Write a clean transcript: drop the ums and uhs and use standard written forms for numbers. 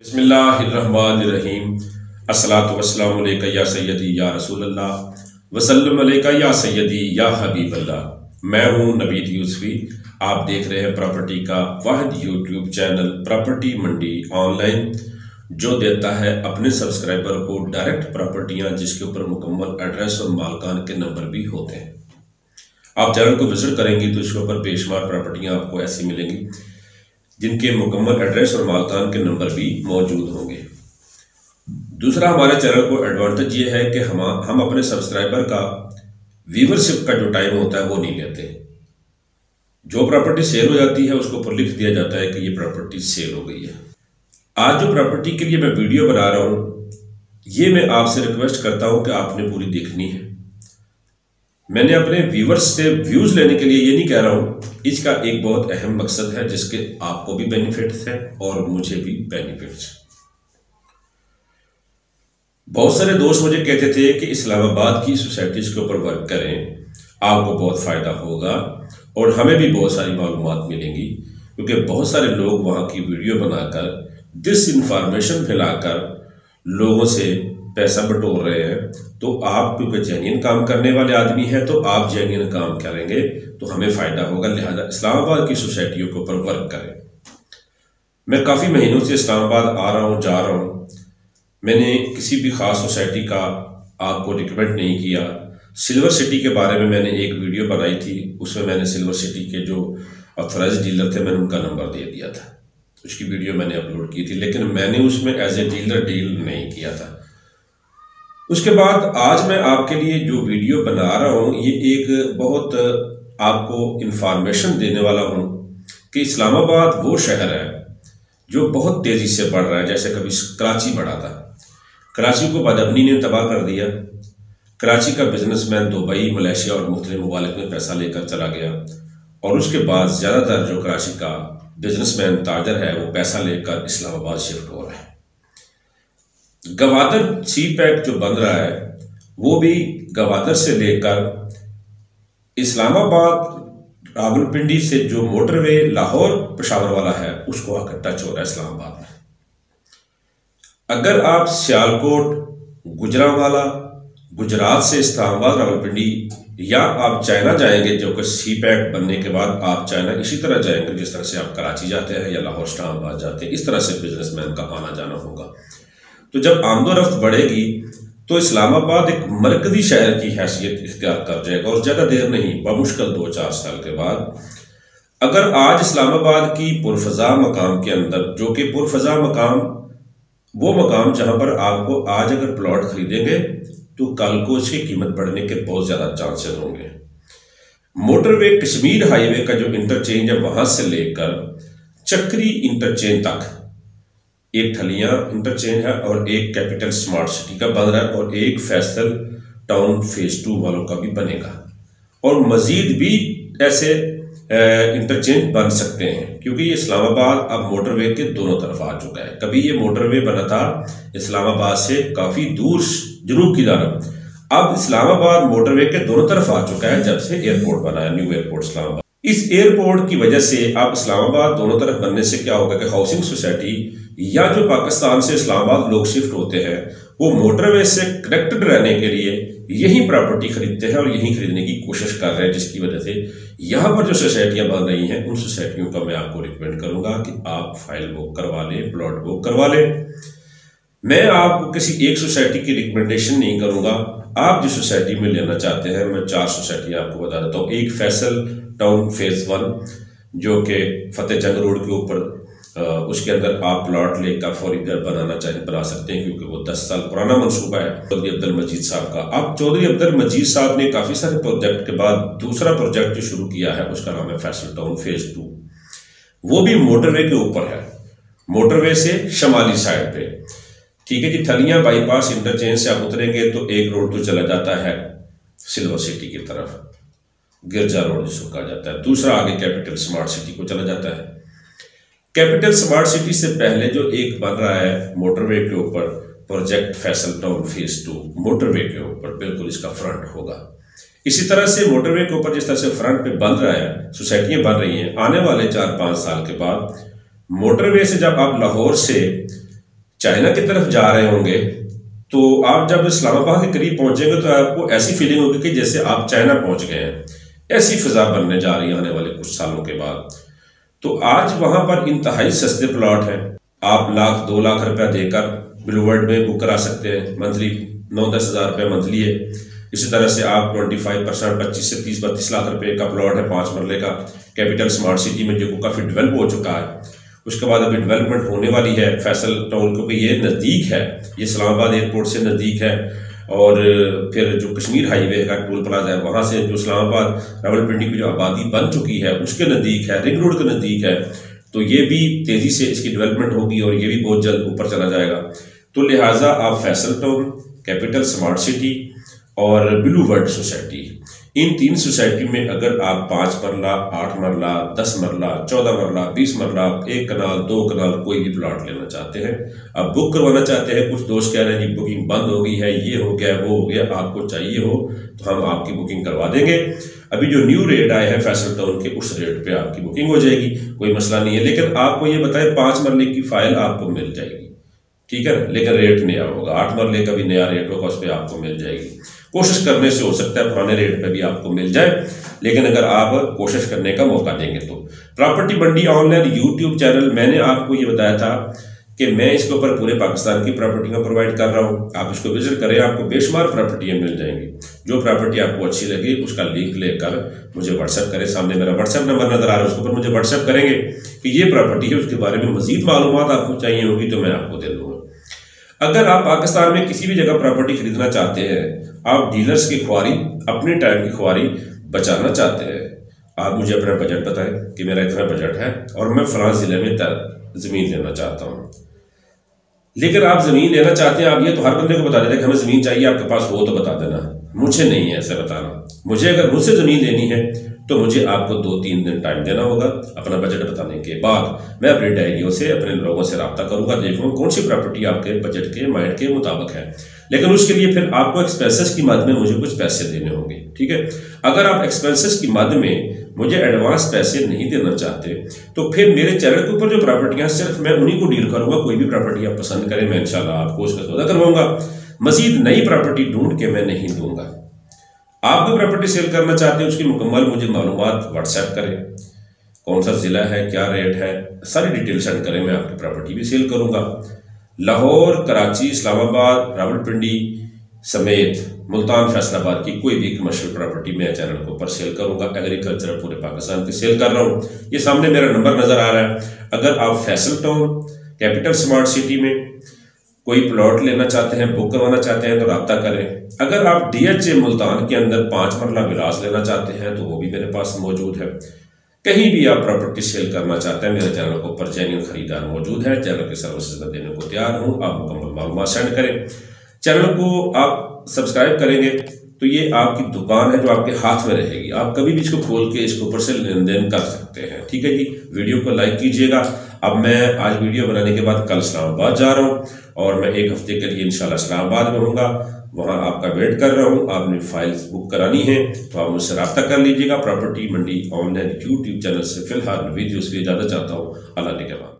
बिस्मिल्लाहिर्रहमानिर्रहीम। अस्सलातु वस्सलामु अलैका या सय्यदी या रसूलल्लाह वसल्लम अलैका या सय्यदी या हबीबल्लाह। मैं हूँ नवीद यूसुफी। आप देख रहे हैं प्रॉपर्टी का वाहिद यूट्यूब चैनल प्रॉपर्टी मंडी ऑनलाइन, जो देता है अपने सब्सक्राइबर को डायरेक्ट प्रॉपर्टियाँ जिसके ऊपर मुकम्मल एड्रेस और मालकान के नंबर भी होते हैं। आप चैनल को विजिट करेंगी तो इसके ऊपर बेशुमार प्रॉपर्टियाँ आपको ऐसी मिलेंगी जिनके मुकम्मल एड्रेस और मालकान के नंबर भी मौजूद होंगे। दूसरा, हमारे चैनल को एडवांटेज ये है कि हम अपने सब्सक्राइबर का व्यूवरशिप का जो टाइम होता है वो नहीं लेते। जो प्रॉपर्टी सेल हो जाती है उसको ऊपर लिख दिया जाता है कि ये प्रॉपर्टी सेल हो गई है। आज जो प्रॉपर्टी के लिए मैं वीडियो बना रहा हूँ, ये मैं आपसे रिक्वेस्ट करता हूँ कि आपने पूरी देखनी है। मैंने अपने व्यूवर्स से व्यूज लेने के लिए ये नहीं कह रहा हूँ, इसका एक बहुत अहम मकसद है जिसके आपको भी बेनिफिट्स हैं और मुझे भी बेनिफिट्स। बहुत सारे दोस्त मुझे कहते थे कि इस्लामाबाद की सोसाइटीज के ऊपर वर्क करें, आपको बहुत फायदा होगा और हमें भी बहुत सारी मालूमात मिलेंगी, क्योंकि बहुत सारे लोग वहाँ की वीडियो बनाकर डिस इन्फॉर्मेशन फैलाकर लोगों से पैसा बटोर रहे हैं। तो आप क्योंकि जेन्युइन काम करने वाले आदमी हैं तो आप जेन्युइन काम करेंगे तो हमें फ़ायदा होगा, लिहाजा इस्लामाबाद की सोसाइटियों के ऊपर वर्क करें। मैं काफ़ी महीनों से इस्लामाबाद आ रहा हूँ, जा रहा हूँ। मैंने किसी भी ख़ास सोसाइटी का आपको रिकमेंड नहीं किया। सिल्वर सिटी के बारे में मैंने एक वीडियो बनाई थी, उसमें मैंने सिल्वर सिटी के जो ऑथराइज डीलर थे मैंने उनका नंबर दे दिया था। उसकी वीडियो मैंने अपलोड की थी, लेकिन मैंने उसमें एज ए डीलर डील नहीं किया था। उसके बाद आज मैं आपके लिए जो वीडियो बना रहा हूँ, ये एक बहुत आपको इन्फॉर्मेशन देने वाला हूँ कि इस्लामाबाद वो शहर है जो बहुत तेज़ी से बढ़ रहा है। जैसे कभी कराची बढ़ा था, कराची को बदअमनी ने तबाह कर दिया। कराची का बिजनेसमैन दुबई, मलेशिया और मुख्तलिफ ममालिक में पैसा लेकर चला गया, और उसके बाद ज़्यादातर जो कराची का बिजनेसमैन ताजर है वो पैसा लेकर इस्लामाबाद शिफ्ट हो रहा है। गवादर सी पैक जो बन रहा है वो भी गवादर से लेकर इस्लामाबाद रावलपिंडी से जो मोटरवे लाहौर पेशावर वाला है उसको आकर टच हो रहा है इस्लामाबाद में। अगर आप सियालकोट, गुजरांवाला, गुजरात से इस्लामाबाद रावलपिंडी, या आप चाइना जाएंगे जो कि सी पैक बनने के बाद आप चाइना इसी तरह जाएंगे जिस तरह से आप कराची जाते हैं या लाहौर इस्लामाबाद जाते हैं, इस तरह से बिजनेसमैन का आना जाना होगा। तो जब आमदोरफ्त बढ़ेगी तो इस्लामाबाद एक मरकजी शहर की हैसियत इख्तियार कर जाएगा, और ज़्यादा देर नहीं, बमुश्किल 2-4 साल के बाद। अगर आज इस्लामाबाद की पुरफजा मकाम के अंदर, जो कि पुरफजा मकाम वो मकाम जहां पर आपको आज अगर प्लॉट खरीदेंगे तो कल को इसकी कीमत बढ़ने के बहुत ज़्यादा चांसेस होंगे। मोटरवे कश्मीर हाईवे का जो इंटरचेंज है वहां से लेकर चक्री इंटरचेंज तक एक ठलियां इंटरचेंज है, और एक कैपिटल स्मार्ट सिटी का बन रहा है, और एक फैसल टाउन फेज 2 वालों का भी बनेगा, और मजीद भी ऐसे इंटरचेंज बन सकते हैं, क्योंकि ये इस्लामाबाद अब मोटरवे के दोनों तरफ आ चुका है। कभी ये मोटरवे बना था इस्लामाबाद से काफ़ी दूर जनूब की तरफ, अब इस्लामाबाद मोटरवे के दोनों तरफ आ चुका है जब से एयरपोर्ट बना है, न्यू एयरपोर्ट इस्लामाबाद। इस एयरपोर्ट की वजह से अब इस्लामाबाद दोनों तरफ बनने से क्या होगा कि हाउसिंग सोसाइटी या जो पाकिस्तान से इस्लामाबाद लोग शिफ्ट होते हैं वो मोटरवे से कनेक्टेड रहने के लिए यही प्रॉपर्टी खरीदते हैं और यही खरीदने की कोशिश कर रहे हैं, जिसकी वजह से यहाँ पर जो सोसाइटियाँ बन रही हैं उन सोसाइटियों का मैं आपको रिकमेंड करूँगा कि आप फाइल बुक करवा लें, प्लॉट बुक करवा लें। मैं आपको किसी एक सोसाइटी की रिकमेंडेशन नहीं करूँगा। आप जिस सोसाइटी में लेना चाहते हैं, मैं 4 सोसाइटी आपको बता देता हूँ। एक फैसल टाउन फेज 1 जो कि फतेह जंग रोड के ऊपर, उसके अंदर आप प्लॉट लेकर फौरी घर बनाना चाहें बना सकते हैं, क्योंकि वो 10 साल पुराना मनसूबा है चौधरी अब्दुल मजीद साहब का। अब चौधरी अब्दुल मजीद साहब ने काफ़ी सारे प्रोजेक्ट के बाद दूसरा प्रोजेक्ट जो शुरू किया है उसका नाम है फैसल टाउन फेज 2। वो भी मोटरवे के ऊपर है, मोटरवे से शमाली साइड पे। ठीक है जी, ठलियां बाईपास इंटरचेंज से आप उतरेंगे तो एक रोड तो चला जाता है सिल्वर सिटी की तरफ, गिरजा रोड जिसको कहा जाता है। दूसरा आगे कैपिटल स्मार्ट सिटी को चला जाता है। कैपिटल स्मार्ट सिटी से पहले जो एक बन रहा है मोटरवे के ऊपर project Faisal town phase 2, motorway के ऊपर बिल्कुल इसका फ्रंट होगा। इसी तरह से मोटरवे के ऊपर जिस तरह से फ्रंट पे बन रहा है, सोसाइटियां बन रही हैं, आने वाले 4-5 साल के बाद मोटरवे से जब आप लाहौर से चाइना की तरफ जा रहे होंगे तो आप जब इस्लामाबाद के करीब पहुंचेंगे तो आपको ऐसी फीलिंग होगी कि जैसे आप चाइना पहुंच गए हैं। ऐसी फिजा बनने जा रही है आने वाले कुछ सालों के बाद। तो आज वहां पर इंतहाई सस्ते प्लॉट हैं, आप 1-2 लाख रुपया देकर ब्लू वर्ल्ड में बुक करा सकते हैं। मंथली 9-10 हज़ार रुपये मंथली है। इसी तरह से आप 25% 25 से 30-32 लाख रुपए का प्लॉट है 5 मरले का कैपिटल स्मार्ट सिटी में, जो काफ़ी डेवलप हो चुका है। उसके बाद अभी डेवलपमेंट होने वाली है फैसल टाउन, क्योंकि ये नज़दीक है, ये इस्लामाबाद एयरपोर्ट से नज़दीक है। और फिर जो कश्मीर हाईवे का टोल प्लाजा है वहाँ से जो इस्लामाबाद रावलपिंडी की जो आबादी बन चुकी है उसके नज़दीक है, रिंग रोड के नज़दीक है। तो ये भी तेज़ी से इसकी डेवलपमेंट होगी और ये भी बहुत जल्द ऊपर चला जाएगा। तो लिहाजा आप Faisal town, capital smart city और ब्लू वर्ल्ड सोसाइटी, इन 3 सोसाइटी में अगर आप 5 मरला, 8 मरला, 10 मरला, 14 मरला, 20 मरला, 1 कनाल, 2 कनाल कोई भी प्लॉट लेना चाहते हैं, आप बुक करवाना चाहते हैं, कुछ दोस्त कह रहे हैं जी बुकिंग बंद हो गई है, ये हो गया वो हो गया, आपको चाहिए हो तो हम आपकी बुकिंग करवा देंगे। अभी जो न्यू रेट आए हैं फैसल टाउन के उस रेट पे आपकी बुकिंग हो जाएगी, कोई मसला नहीं है। लेकिन आपको ये बताएं 5 मरले की फाइल आपको मिल जाएगी, ठीक है, लेकिन रेट नया होगा। 8 मरले का भी नया रेट होगा, उस पर आपको मिल जाएगी। कोशिश करने से हो सकता है पुराने रेट पे भी आपको मिल जाए, लेकिन अगर आप कोशिश करने का मौका देंगे तो। प्रॉपर्टी मंडी ऑनलाइन यूट्यूब चैनल, मैंने आपको ये बताया था कि मैं इसके ऊपर पूरे पाकिस्तान की प्रॉपर्टियां प्रोवाइड कर रहा हूँ। आप इसको विजिट करें, आपको बेशुमार प्रॉपर्टियां मिल जाएंगी। जो प्रॉपर्टी आपको अच्छी लगे उसका लिंक लेकर मुझे व्हाट्सएप करें। सामने मेरा व्हाट्सएप नंबर नजर आ रहा है, उसके ऊपर मुझे व्हाट्सएप करेंगे कि ये प्रॉपर्टी है, उसके बारे में मजीद मालूमात आपको चाहिए होगी तो मैं आपको दे दूंगा। अगर आप पाकिस्तान में किसी भी जगह प्रॉपर्टी खरीदना चाहते हैं, आप डीलर्स की ख्वारी, अपने टाइम की ख्वारी बचाना चाहते हैं, आप मुझे अपना बजट बताएं कि मेरा इतना बजट है और मैं फलां ज़िले में ज़मीन लेना चाहता हूँ। लेकिन आप ज़मीन लेना चाहते हैं, आप ये तो हर बंदे को बता देते हैं कि हमें ज़मीन चाहिए, आपके पास हो तो बता देना। मुझे नहीं है ऐसा बताना। मुझे अगर मुझसे ज़मीन लेनी है तो मुझे आपको 2-3 दिन टाइम देना होगा। अपना बजट बताने के बाद मैं अपनी डायरियों से अपने लोगों से रब्ता करूंगा, देखूंगा कौन सी प्रॉपर्टी आपके बजट के माइंड के मुताबिक है। लेकिन उसके लिए फिर आपको एक्सपेंसेस की मद में मुझे कुछ पैसे देने होंगे, ठीक है। अगर आप एक्सपेंसेस की मद में मुझे एडवांस पैसे नहीं देना चाहते तो फिर मेरे चैनल के ऊपर जो प्रॉपर्टियां सिर्फ मैं उन्हीं को डील करूंगा। कोई भी प्रॉपर्टी आप पसंद करें, मैं इंशाल्लाह आपको उसका सौदा करवाऊंगा। मजीद नई प्रॉपर्टी ढूंढ के मैं नहीं दूंगा। आप कोई प्रॉपर्टी सेल करना चाहते हैं, उसकी मुकम्मल मुझे मालूमात व्हाट्सएप करें, कौन सा ज़िला है, क्या रेट है, सारी डिटेल सेंड करें, मैं आपकी प्रॉपर्टी भी सेल करूंगा। लाहौर, कराची, इस्लामाबाद, रावलपिंडी समेत मुल्तान, फैसलाबाद की कोई भी कमर्शियल प्रॉपर्टी मैं चैनल के ऊपर सेल करूंगा। एग्रीकल्चर पूरे पाकिस्तान की सेल कर रहा हूँ। ये सामने मेरा नंबर नज़र आ रहा है। अगर आप Faisal town, capital smart city में कोई प्लॉट लेना चाहते हैं, बुक करवाना चाहते हैं तो रब्ता करें। अगर आप DHA मुल्तान के अंदर 5 मरला विलास लेना चाहते हैं तो वो भी मेरे पास मौजूद है। कहीं भी आप प्रॉपर्टी सेल करना चाहते हैं, मेरे चैनल के ऊपर जेन्युइन खरीदार मौजूद है। चैनल की सर्विसेज में देने को तैयार हूँ। आप मुकम्मल मालूमात सेंड करें। चैनल को आप सब्सक्राइब करेंगे तो ये आपकी दुकान है जो आपके हाथ में रहेगी। आप कभी भी इसको खोल के इसके ऊपर से लेन देन कर सकते हैं, ठीक है जी। वीडियो को लाइक कीजिएगा। अब मैं आज वीडियो बनाने के बाद कल इस्लामाबाद जा रहा हूँ और मैं 1 हफ्ते के लिए इंशाल्लाह इस्लामाबाद में होऊंगा। वहाँ आपका वेट कर रहा हूँ। आपने फाइल्स बुक करानी है तो आप मुझसे रब्ता कर लीजिएगा। प्रॉपर्टी मंडी ऑनलाइन यूट्यूब चैनल से फिलहाल वीडियोस की इजाज़त चाहता हूँ। अल्लाह के बाद।